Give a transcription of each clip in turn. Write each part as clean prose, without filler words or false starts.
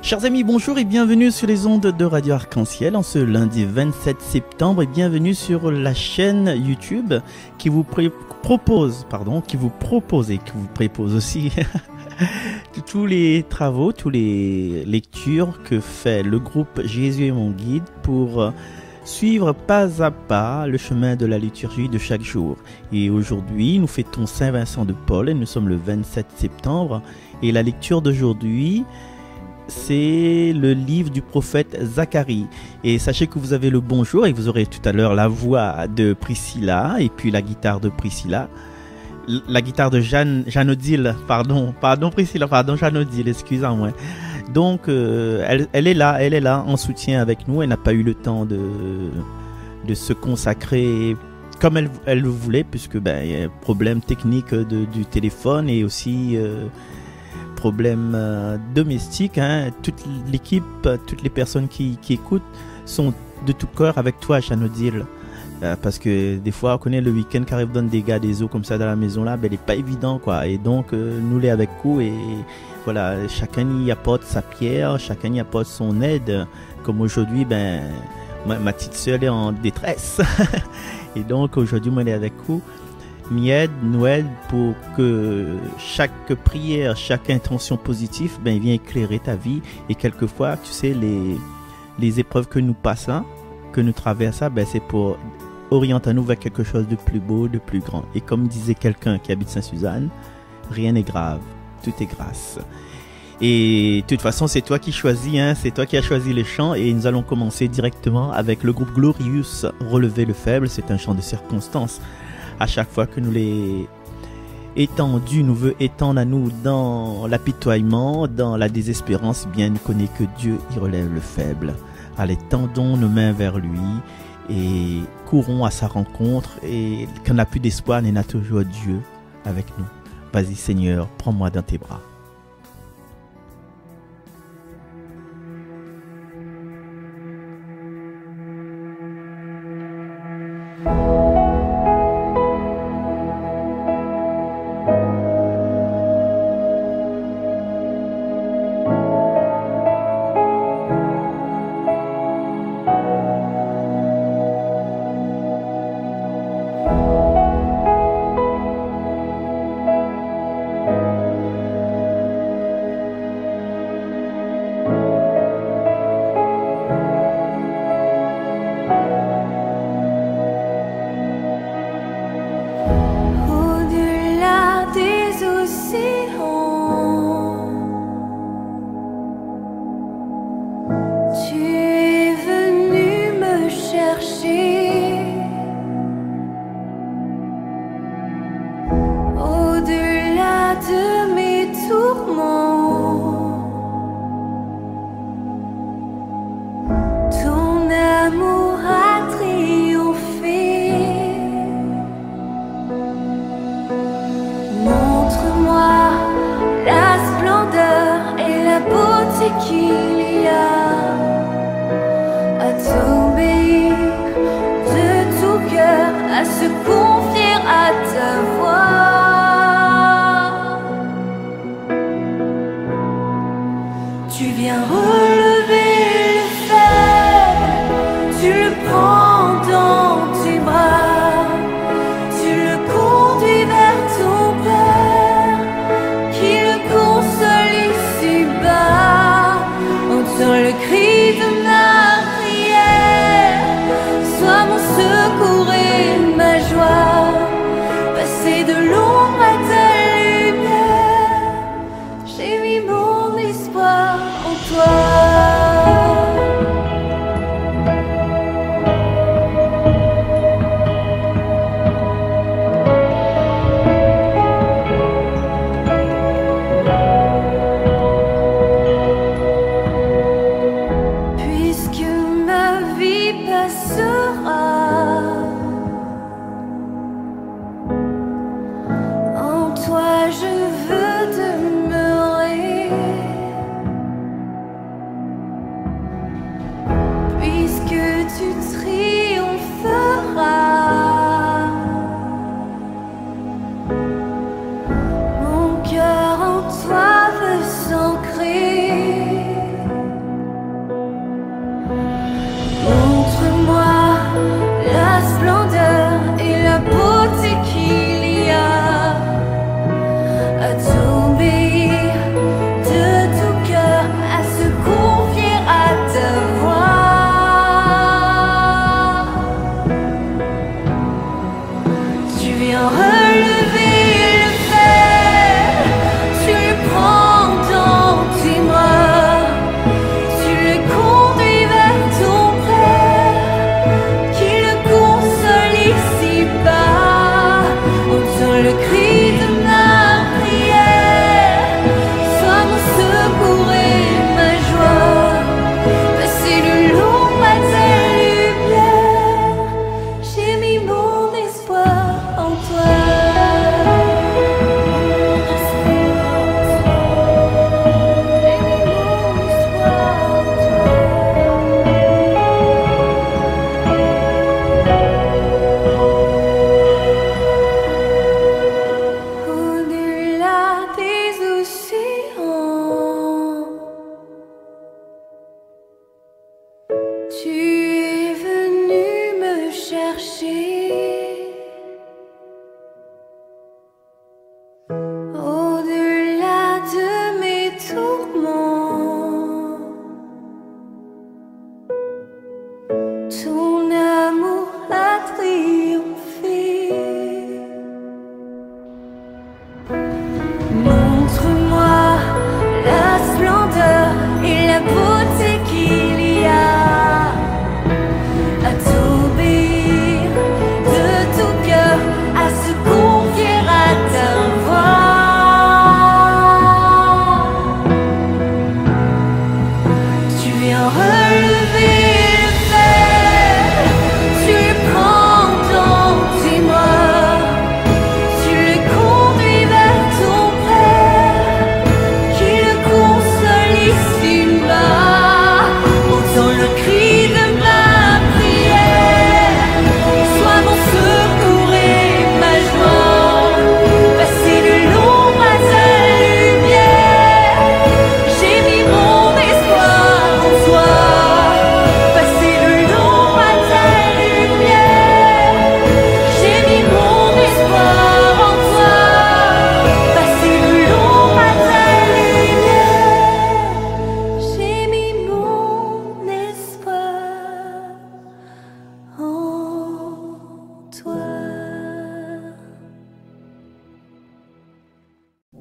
Chers amis, bonjour et bienvenue sur les ondes de Radio Arc-en-Ciel en ce lundi 27 septembre et bienvenue sur la chaîne YouTube qui vous propose et qui vous propose aussi tous les travaux, toutes les lectures que fait le groupe Jésus est mon guide pour suivre pas à pas le chemin de la liturgie de chaque jour. Et aujourd'hui, nous fêtons Saint-Vincent de Paul et nous sommes le 27 septembre et la lecture d'aujourd'hui, c'est le livre du prophète Zacharie. Et sachez que vous avez le bonjour et vous aurez tout à l'heure la voix de Priscilla et puis la guitare de Priscilla. La guitare de Jeanne-Odile, pardon Priscilla, Jeanne-Odile, excusez-moi. Donc elle est là en soutien avec nous. Elle n'a pas eu le temps de se consacrer comme elle le voulait puisque il y a un problème technique du téléphone et aussi problème domestique. Toute l'équipe, toutes les personnes qui écoutent sont de tout cœur avec toi, Jeanne-Odile. Parce que des fois on connaît le week-end qui arrive donne des gars des eaux comme ça dans la maison là, il n'est pas évident quoi. Et donc nous les avec vous et voilà, chacun y apporte sa pierre, chacun y apporte son aide. Comme aujourd'hui, ma petite soeur est en détresse. Et donc aujourd'hui moi elle est avec vous. Nous aide pour que chaque prière, chaque intention positive vient éclairer ta vie. Et quelquefois, tu sais, les épreuves que nous passons, que nous traversons, c'est pour orienter nous vers quelque chose de plus beau, de plus grand. Et comme disait quelqu'un qui habite Saint-Suzanne, rien n'est grave, tout est grâce. Et de toute façon, c'est toi qui choisis, c'est toi qui as choisi les chants. Et nous allons commencer directement avec le groupe Glorious, Relever le faible. C'est un chant de circonstance. À chaque fois que nous les étendus, nous veut étendre à nous dans l'apitoiement, dans la désespérance, bien nous connaît que Dieu y relève le faible. Allez, tendons nos mains vers lui et courons à sa rencontre. Et quand on n'a plus d'espoir, on a toujours Dieu avec nous. Vas-y Seigneur, prends-moi dans tes bras.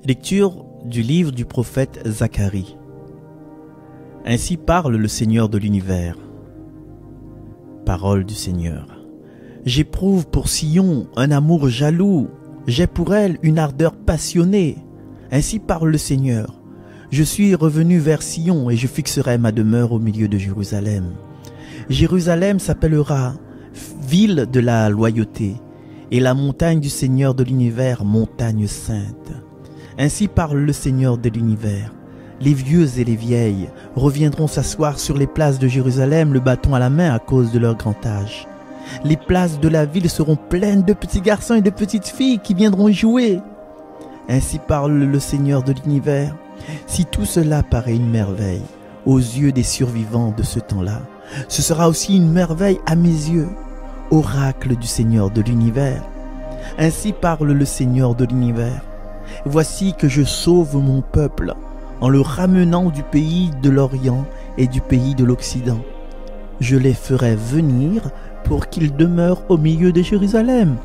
Lecture du livre du prophète Zacharie. Ainsi parle le Seigneur de l'univers. Parole du Seigneur. J'éprouve pour Sion un amour jaloux, j'ai pour elle une ardeur passionnée. Ainsi parle le Seigneur. Je suis revenu vers Sion et je fixerai ma demeure au milieu de Jérusalem. Jérusalem s'appellera ville de la loyauté et la montagne du Seigneur de l'univers, montagne sainte. Ainsi parle le Seigneur de l'univers. Les vieux et les vieilles reviendront s'asseoir sur les places de Jérusalem, le bâton à la main à cause de leur grand âge. Les places de la ville seront pleines de petits garçons et de petites filles qui viendront y jouer. Ainsi parle le Seigneur de l'univers. Si tout cela paraît une merveille aux yeux des survivants de ce temps-là, ce sera aussi une merveille à mes yeux, oracle du Seigneur de l'univers. Ainsi parle le Seigneur de l'univers. Voici que je sauve mon peuple en le ramenant du pays de l'Orient et du pays de l'Occident. Je les ferai venir pour qu'ils demeurent au milieu de Jérusalem.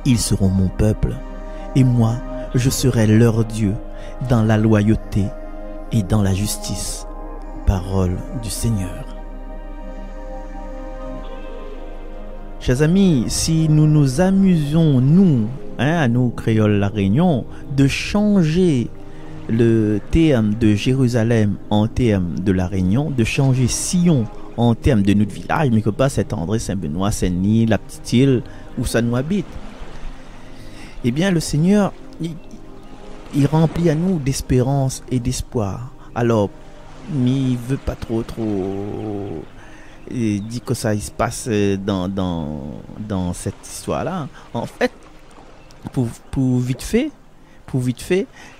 Ils seront mon peuple, et moi, je serai leur Dieu dans la loyauté et dans la justice. Parole du Seigneur. Chers amis, si nous nous amusions, nous, à nous créoles La Réunion, de changer le terme de Jérusalem en terme de La Réunion, de changer Sion en termes de notre village, mais que pas Saint-André, Saint-Benoît, Saint-Denis, la petite île où ça nous habite. Eh bien, le Seigneur, il remplit à nous d'espérance et d'espoir. Alors, mais il veut pas trop dit que ça il se passe dans cette histoire-là. En fait, pour vite fait,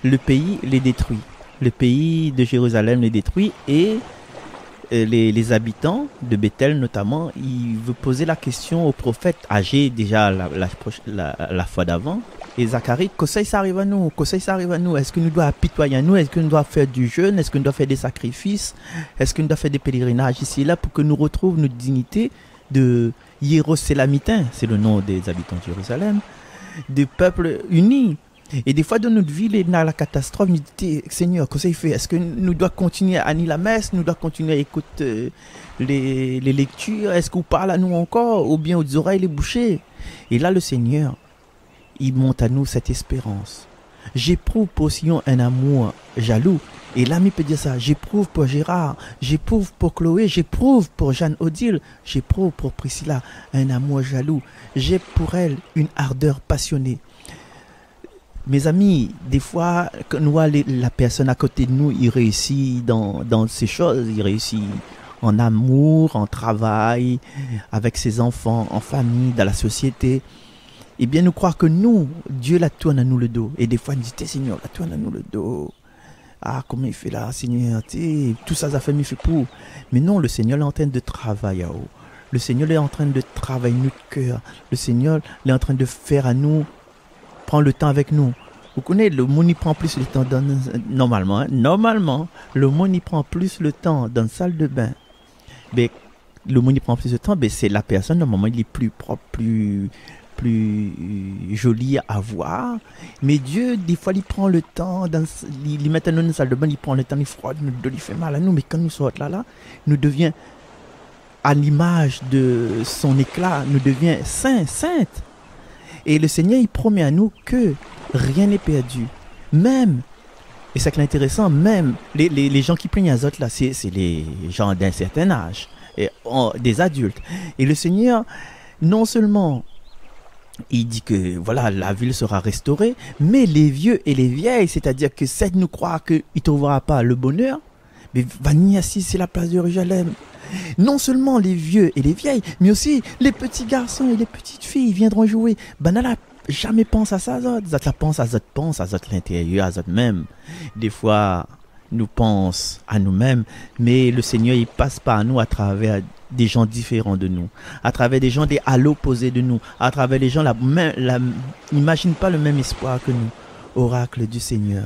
le pays les détruit. Le pays de Jérusalem les détruit et les habitants de Bethel notamment, il veut poser la question au prophète âgé déjà la fois d'avant. Et Zacharie, que ça arrive à nous, est-ce que nous devons apitoyer à nous, est-ce que nous devons faire du jeûne, est-ce que nous devons faire des sacrifices, est-ce que nous devons faire des pèlerinages ici et là pour que nous retrouvions notre dignité de Hiérosélamitains, c'est le nom des habitants de Jérusalem, des peuples unis. Et des fois dans notre vie, dans la catastrophe, nous disons, Seigneur, qu'est-ce qu'il fait? Est-ce que nous devons continuer à nier la messe, nous devons continuer à écouter les lectures, est-ce qu'on parle à nous encore, ou bien aux oreilles les bouchées? Et là le Seigneur, il monte à nous cette espérance. J'éprouve pour Sion un amour jaloux. Et l'ami peut dire ça. J'éprouve pour Gérard, j'éprouve pour Chloé, j'éprouve pour Jeanne-Odile, j'éprouve pour Priscilla un amour jaloux. J'ai pour elle une ardeur passionnée. Mes amis, des fois, quand nous voyons la personne à côté de nous, il réussit dans ces choses, il réussit en amour, en travail, avec ses enfants, en famille, dans la société. Eh bien, nous croire que nous, Dieu la tourne à nous le dos. Et des fois, nous disons, Seigneur, la tourne à nous le dos. Ah, comment il fait là, Seigneur, tout ça, ça fait, il fait pour. Mais non, le Seigneur est en train de travailler. Le Seigneur est en train de travailler notre cœur. Le Seigneur est en train de faire à nous, prendre le temps avec nous. Vous connaissez, le monde y prend plus le temps normalement, le monde y prend plus le temps dans la salle de bain. Mais le monde y prend plus de temps, mais c'est la personne, normalement, il est plus propre, plus joli à voir. Mais Dieu, des fois, il prend le temps, il met dans une salle de bain, il prend le temps, il froide, il fait mal à nous, mais quand nous sortons là, nous devient à l'image de son éclat, nous devient sainte. Et le Seigneur, il promet à nous que rien n'est perdu. Même, et c'est intéressant, même les gens qui plaignent à autres là, c'est les gens d'un certain âge, des adultes. Et le Seigneur, non seulement il dit que voilà, la ville sera restaurée, mais les vieux et les vieilles, c'est-à-dire que c'est de nous croire qu'il ne trouvera pas le bonheur, mais Vaniassi, c'est la place de Jérusalem. Non seulement les vieux et les vieilles, mais aussi les petits garçons et les petites filles viendront jouer. Banala jamais pense à ça, Zot pense à l'intérieur, à Zot même. Des fois, nous pense à nous-mêmes, mais le Seigneur, il passe par nous à travers des gens différents de nous, à travers des gens à l'opposé de nous, à travers des gens n'imagine pas le même espoir que nous. Oracle du Seigneur.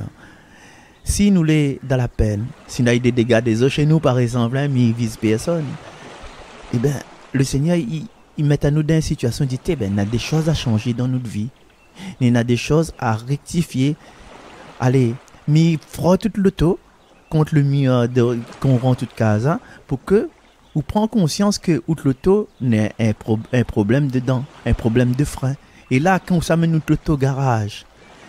Si nous les dans la peine, si nous avons des dégâts des eaux chez nous par exemple, mais ils ne visent personne, eh bien, le Seigneur, il met à nous dans une situation, il dit, il y a des choses à changer dans notre vie, il y a des choses à rectifier allez, mi frotte toute l'auto contre le mur qu'on rend toute casa pour que vous preniez conscience que l'auto n'est un problème dedans, un problème de frein. Et là, quand vous s'amène l'auto au garage,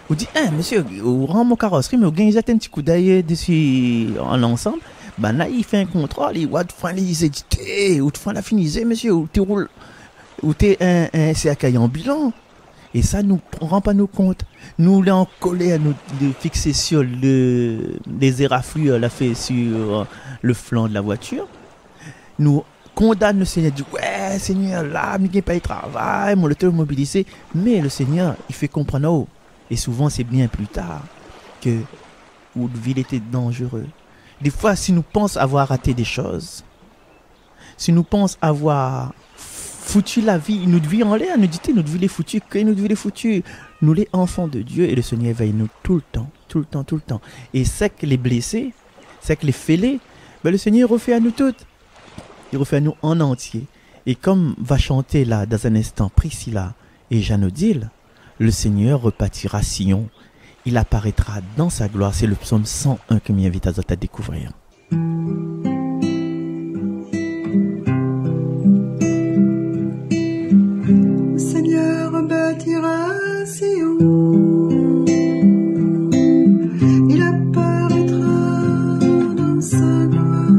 vous dites, monsieur, vous rend mon carrosserie, mais vous gagnez un petit coup d'œil dessus en ensemble. Ben là, il fait un contrôle, il voit de fin les éditer, ou de fin la finissée, monsieur, ou tu roules, ou t'es un CAK ambulant. Et ça nous rend pas nos comptes. Nous l'avons collé à nous de fixer sur les éraflux la fait sur le flanc de la voiture. Nous condamne le Seigneur, dit ouais Seigneur là, mais il pas de travail, mon mobilisé. Mais le Seigneur, il fait comprendre, oh, et souvent c'est bien plus tard que où la ville était dangereux. Des fois, si nous pensons avoir raté des choses, si nous pensons avoir foutu la vie, notre vie en l'air, nous dit notre vie est foutue, que notre vie est foutue. Nous les enfants de Dieu et le Seigneur veille nous tout le temps, tout le temps, tout le temps. Et c'est que les blessés, c'est que les fêlés, ben le Seigneur refait à nous toutes. Il refait à nous en entier. Et comme va chanter là, dans un instant, Priscilla et Jeanne Odile, le Seigneur repartira Sion. Il apparaîtra dans sa gloire. C'est le psaume 101 que m'invite à découvrir. Le Seigneur bâtira Sion. Il apparaîtra dans sa gloire.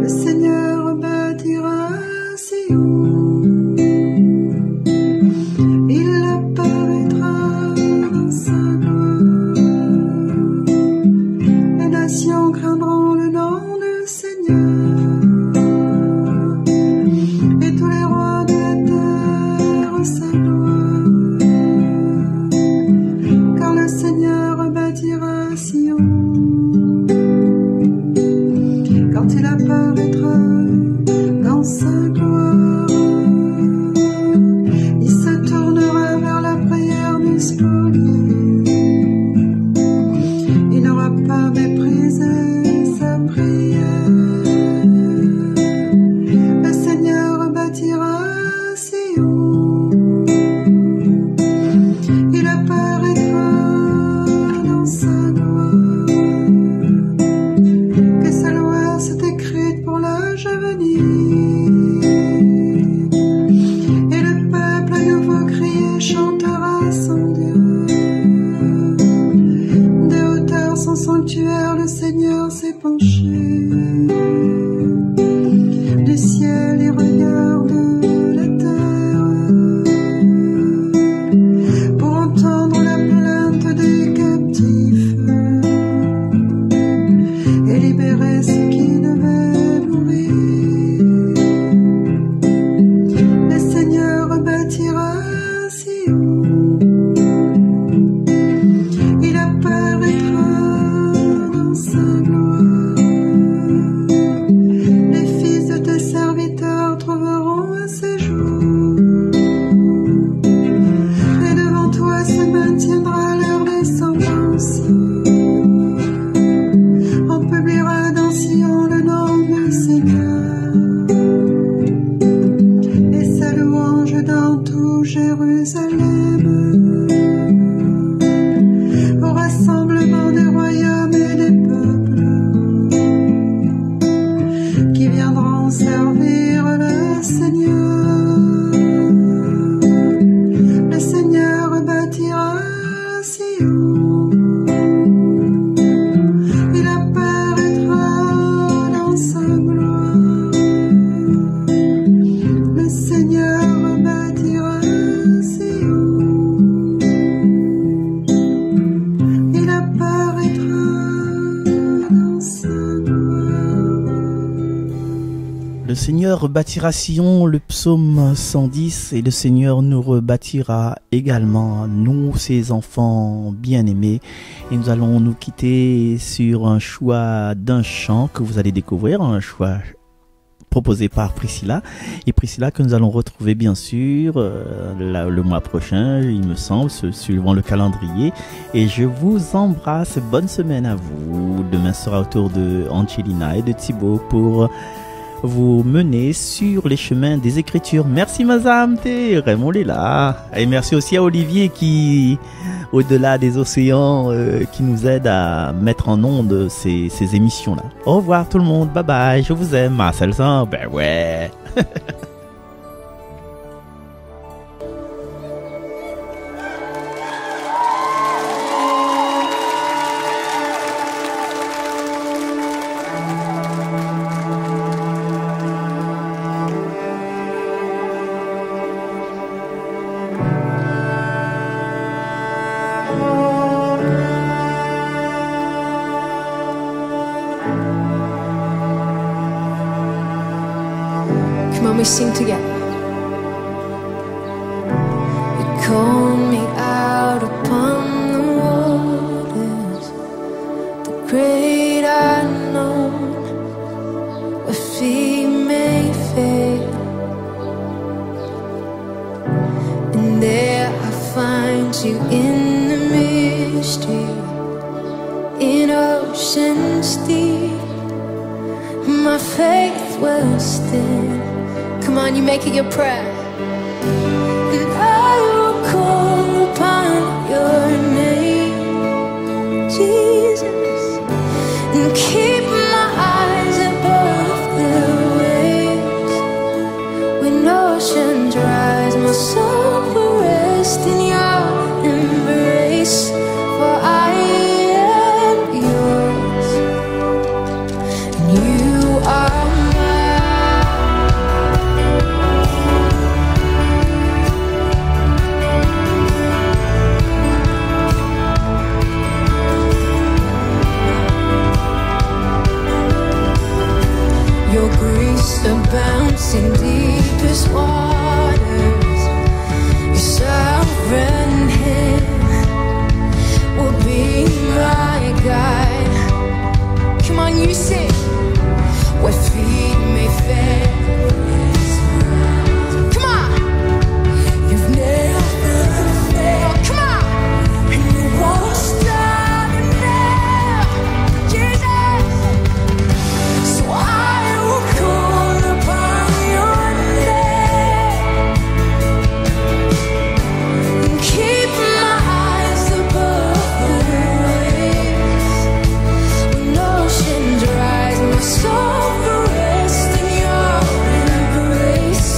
Le Seigneur bâtira Sion. Il apparaîtra dans sa gloire. Les nations craindront le nom du Seigneur. Et tous les rois de la terre sa gloire. Car le Seigneur bâtira Sion. Quand il apparaîtra dans sa gloire, il se tournera vers la prière du spolié. Il n'aura pas méprisé sa prière. Le Seigneur bâtira Sion. Il apparaîtra dans sa gloire. Que sa loi soit écrite pour l'âge à venir. Et le peuple à nouveau crier chantera son Dieu. De hauteur son sanctuaire, le Seigneur s'est penché. Du ciel il regarde la terre pour entendre la plainte des captifs et libérer ceux qui devaient mourir. Le Seigneur bâtira Sion. Il apparaîtra dans sa gloire. Les fils de tes serviteurs trouveront un séjour. Et devant toi se maintiendra leur descendance. On publiera dans Sion le nom du Seigneur. Et sa louange dans tout Jérusalem. Au rassemblement des royaumes et des peuples qui viendront servir le Seigneur. Le Seigneur bâtira Sion. Il apparaîtra dans sa gloire. Le Seigneur bâtira Sion. Il apparaîtra dans sa gloire. Le Seigneur rebâtira Sion, le psaume 110, et le Seigneur nous rebâtira également, nous, ses enfants bien-aimés. Et nous allons nous quitter sur un choix d'un chant que vous allez découvrir, un choix proposé par Priscilla. Et Priscilla que nous allons retrouver bien sûr le mois prochain, il me semble, suivant le calendrier. Et je vous embrasse, bonne semaine à vous. Demain sera au tour de Angelina et de Thibaut pour vous mener sur les chemins des Écritures. Merci Mazam, Raymond est là. Et merci aussi à Olivier qui, au-delà des océans, qui nous aide à mettre en onde ces émissions-là. Au revoir tout le monde, bye bye, je vous aime. Marcel San, ben ouais. We sing together. You called me out upon the waters, the great unknown, where feet may fail, and there I find you in the mystery, in oceans deep. My faith will stand. Come on, you make it your prayer. And I will call upon your name, Jesus, and keep my eyes above the waves. When oceans rise, my soul will rest in your embrace. For I am yours, and you are abounds in deepest waters. Your sovereign hand will be my guide. Come on, you sing. Where feet may fail. Come on. You've never failed. Come on. And you won't stop now, Jesus. So I will call upon your name and keep my eyes above the waves. When oceans rise, my soul will rest in your embrace.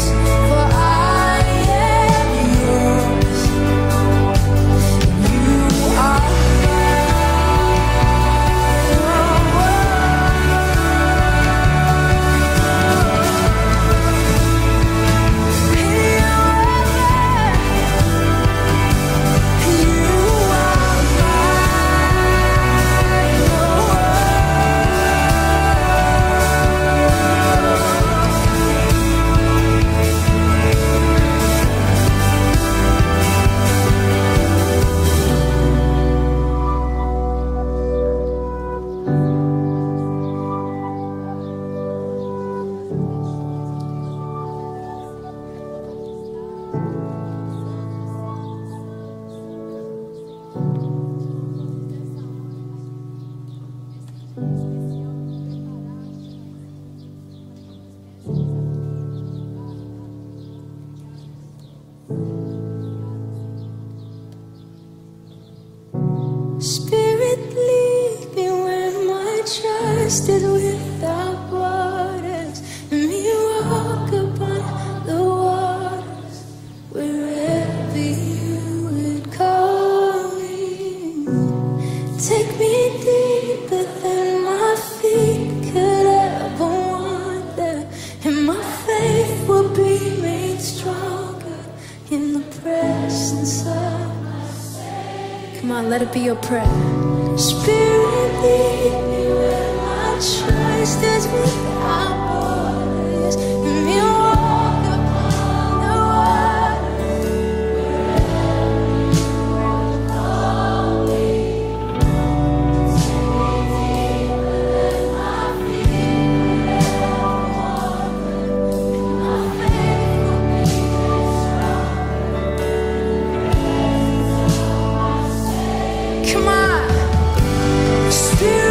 For I am yours, you are Spirit, lead me where my trust is without borders. Let me walk upon the waters wherever you would call me. Take me deeper than my feet could ever wander, and my faith will be made stronger in the presence of. Come on, let it be your prayer. Spirit, lead me where my trust is without borders. Let me walk upon the water wherever you will call me. Take me deeper than my feet could ever wander, and my faith will be made stronger. Come on, Spirit.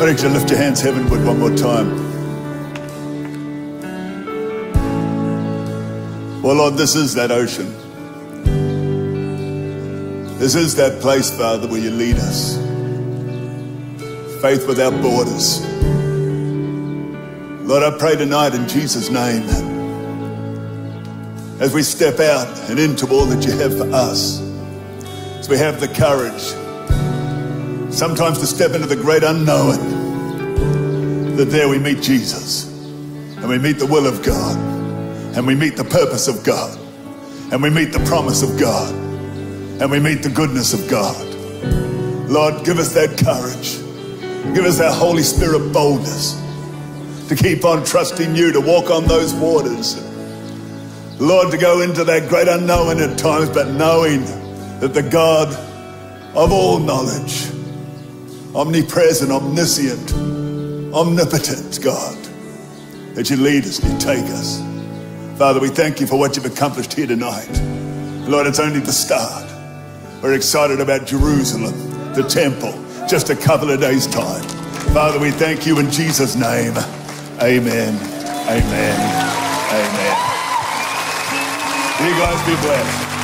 Why don't you lift your hands heavenward one more time? Well, Lord, this is that ocean. This is that place, Father, where you lead us. Faith without borders. Lord, I pray tonight in Jesus' name, as we step out and into all that you have for us, as we have the courage sometimes to step into the great unknown, that there we meet Jesus, and we meet the will of God, and we meet the purpose of God, and we meet the promise of God, and we meet the goodness of God. Lord, give us that courage. Give us that Holy Spirit boldness to keep on trusting you, to walk on those waters. Lord, to go into that great unknown at times, but knowing that the God of all knowledge, omnipresent, omniscient, omnipotent God, that you lead us and you take us. Father, we thank you for what you've accomplished here tonight. Lord, it's only the start. We're excited about Jerusalem, the temple, just a couple of days' time. Father, we thank you in Jesus' name. Amen. Amen. Amen. You guys be blessed.